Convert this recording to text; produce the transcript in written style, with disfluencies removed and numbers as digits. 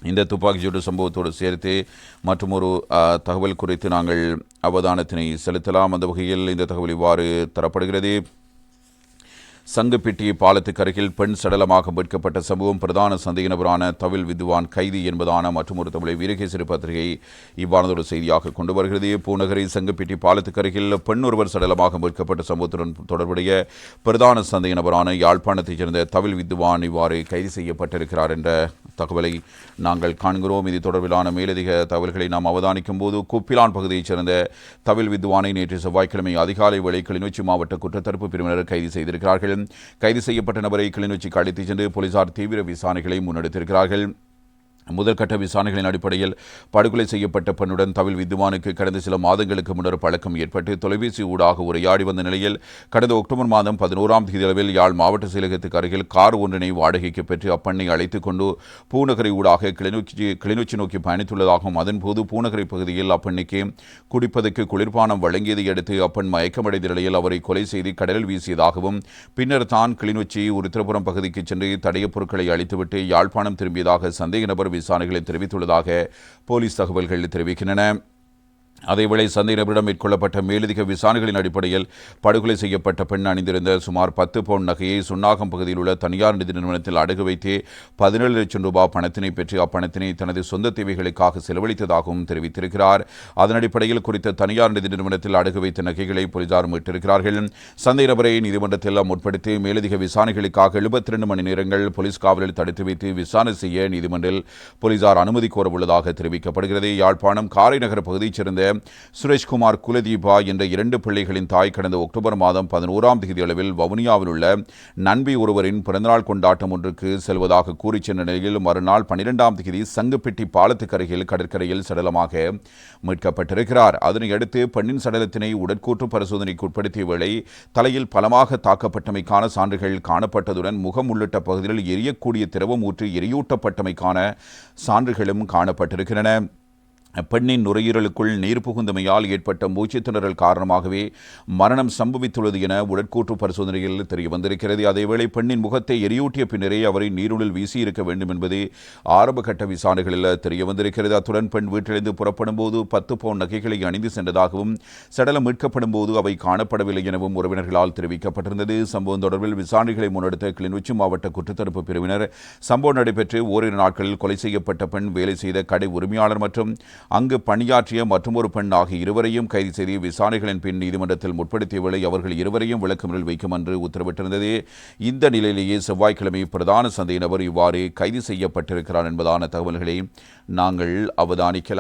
இந்த துப்பாக்கிச்சூடு சம்பவத்தோடு சேர்த்து மற்றொரு தகவல் குறித்து நாங்கள் அவதானத்தினை செலுத்தலாம். அந்த வகையில் இந்த தகவல் இவ்வாறு தரப்படுகிறது. சங்குப்பிட்டி பாலத்துக்கு அருகில் பெண் சடலமாக மீட்கப்பட்ட சம்பவம் பிரதான சந்தேக நபரான தவில் வித்வான் கைது என்பதான மற்றொரு தகவலை வீரகேசரி பத்திரிகை இவ்வாறதொரு செய்தியாக கொண்டு வருகிறது. பூநகரி சங்குப்பிட்டி பாலத்துக்கு அருகில் பெண் ஒருவர் சடலமாக மீட்கப்பட்ட சம்பவத்துடன் தொடர்புடைய பிரதான சந்தேக நபரான யாழ்ப்பாணத்தைச் சேர்ந்த தவில் வித்வான் இவ்வாறு கைது செய்யப்பட்டிருக்கிறார் என்ற தகவலை நாங்கள் காண்கிறோம். இது தொடர்பிலான மேலதிக தகவல்களை நாம் அவதானிக்கும் போது குப்பிலான் பகுதியைச் சேர்ந்த தவில் வித்வானை நேற்று செவ்வாய்க்கிழமை அதிகாலை வேளை கிளிநொச்சி மாவட்ட குற்றத்தடுப்பு பிரிவினர் கைது செய்திருக்கிறார்கள். கைது செய்யப்பட்ட நபரை கிளிநொச்சிக்கு அழைத்துச் சென்று போலீசார் தீவிர விசாரணைகளை முன்னெடுத்திருக்கிறார்கள். முதற்கட்ட விசாரணைகளின் அடிப்படையில் படுகொலை செய்யப்பட்ட பெண்ணுடன் தவில் வித்வானுக்கு கடந்த சில மாதங்களுக்கு முன்னர் பழக்கம் ஏற்பட்டு தொலைபேசி ஊடாக உரையாடி வந்த நிலையில் கடந்த அக்டோபர் மாதம் 11ஆம் தேதியளவில் யாழ் மாவட்ட செயலகத்துக்கு அருகில் கார் ஒன்றினை வாடகைக்கு பெற்று அப்பெண்ணை அழைத்துக் கொண்டு பூநகரை ஊடாக கிளிநொச்சி நோக்கி பயணித்துள்ளதாகவும் அதன்போது பூநகரை பகுதியில் அப்பெண்ணுக்கு குடிப்பதற்கு குளிர்பானம் வழங்கியதை அடுத்து அப்பெண் மயக்கமடைந்த நிலையில் அவரை கொலை செய்து கடலில் வீசியதாகவும் பின்னர் தான் கிளிநொச்சி உருத்திரபுரம் பகுதிக்கு சென்று தடயப் பொருட்களை அளித்துவிட்டு யாழ்ப்பாணம் திரும்பியதாக சந்தேக நபர் விசாரணைகளை தெரிவித்துள்ளதாக போலீஸ் தகவல்கள் தெரிவிக்கின்றன. அதேவேளை சந்தேக நபரிடம் மேற்கொள்ளப்பட்ட மேலதிக விசாரணைகளின் அடிப்படையில் படுகொலை செய்யப்பட்ட பெண் அணிந்திருந்த சுமார் 10 பவுன் நகையை சுன்னாகம் பகுதியில் உள்ள தனியார் நிதி நிறுவனத்தில் அடகு வைத்து 17 லட்சம் ரூபாய் பணத்தினை பெற்று அப்பணத்தினை தனது சொந்த தேவைகளுக்காக செலவழித்ததாகவும் தெரிவித்திருக்கிறார். அதன் அடிப்படையில் குறித்த தனியார் நிதி நிறுவனத்தில் அடகு வைத்த நகைகளை போலீசார் மீட்டிருக்கிறார்கள். சந்தேக நபரை நீதிமன்றத்தில் முற்படுத்தி மேலதிக விசாரணைகளுக்காக 72 மணி நேரங்கள் போலீஸ் காவலில் தடுத்து வைத்து விசாரணை செய்ய நீதிமன்றில் போலீசார் அனுமதி கோரவுள்ளதாக தெரிவிக்கப்படுகிறது. யாழ்ப்பாணம் காரைநகர் பகுதியைச் சேர்ந்த சுரேஷ்குமார் குலதீபா என்ற 2 பிள்ளைகளின் தாய் கடந்த அக்டோபர் மாதம் 11ஆம் தேதி அளவில் வவுனியாவில் உள்ள நண்பி ஒருவரின் பிறந்தநாள் கொண்டாட்டம் ஒன்றுக்கு செல்வதாக கூறி சென்ற நிலையில் மறுநாள் 12ஆம் தேதி சங்குப்பிட்டி பாலத்துக்கு அருகில் கடற்கரையில் சடலமாக மீட்கப்பட்டிருக்கிறார். அதனையடுத்து பெண்ணின் சடலத்தினை உடற்கூற்று பரிசோதனைக்கு உட்படுத்திய வேளை தலையில் பலமாக தாக்கப்பட்டமைக்கான சான்றுகள் காணப்பட்டதுடன் முகம் உள்ளிட்ட பகுதிகளில் எரியக்கூடிய திரவம் ஊற்றி எரியூட்டப்பட்டமைக்கான சான்றுகளும் காணப்பட்டிருக்கின்றன. பெண்ணின் நுரையீரலுக்குள் நீர் புகுந்தமையால் ஏற்பட்ட மூச்சுத் திணறல் காரணமாகவே மரணம் சம்பவித்துள்ளது என உடற்கூற்று பரிசோதனையில் தெரிய வந்திருக்கிறது. அதேவேளை பெண்ணின் முகத்தை எரியூட்டிய பின்னரே அவரை நீருளில் வீசியிருக்க வேண்டும் என்பது ஆரம்ப கட்ட விசாரணைகளில் தெரிய வந்திருக்கிறது. அத்துடன் பெண் வீட்டிலிருந்து புறப்படும் போது 10 பவுன் நகைகளை அணிந்து சென்றதாகவும் சடலம் மீட்கப்படும் போது அவை காணப்படவில்லை எனவும் உறவினர்களால் தெரிவிக்கப்பட்டிருந்தது. சம்பவம் தொடர்பில் விசாரணைகளை முன்னெடுத்த கிளிநொச்சி மாவட்ட குற்றத்தடுப்பு பிரிவினர் சம்பவம் நடைபெற்று ஓரிரு நாட்களில் கொலை செய்யப்பட்ட பெண் வேலை செய்த கடை உரிமையாளர் மற்றும் அங்கு பணியாற்றிய மற்றொரு பெண் ஆகிய இருவரையும் கைது செய்து விசாரணைகளின் பின் நீதிமன்றத்தில் முற்படுத்திய வேளை அவர்கள் இருவரையும் விளக்கமறியலில் வைக்கும் என்று உத்தரவிட்டிருந்தது. இந்த நிலையிலேயே செவ்வாய்க்கிழமை பிரதான சந்தேக நபர் இவ்வாறு கைது செய்யப்பட்டிருக்கிறார் என்பதான தகவல்களை நாங்கள் அவதானிக்கலாம்.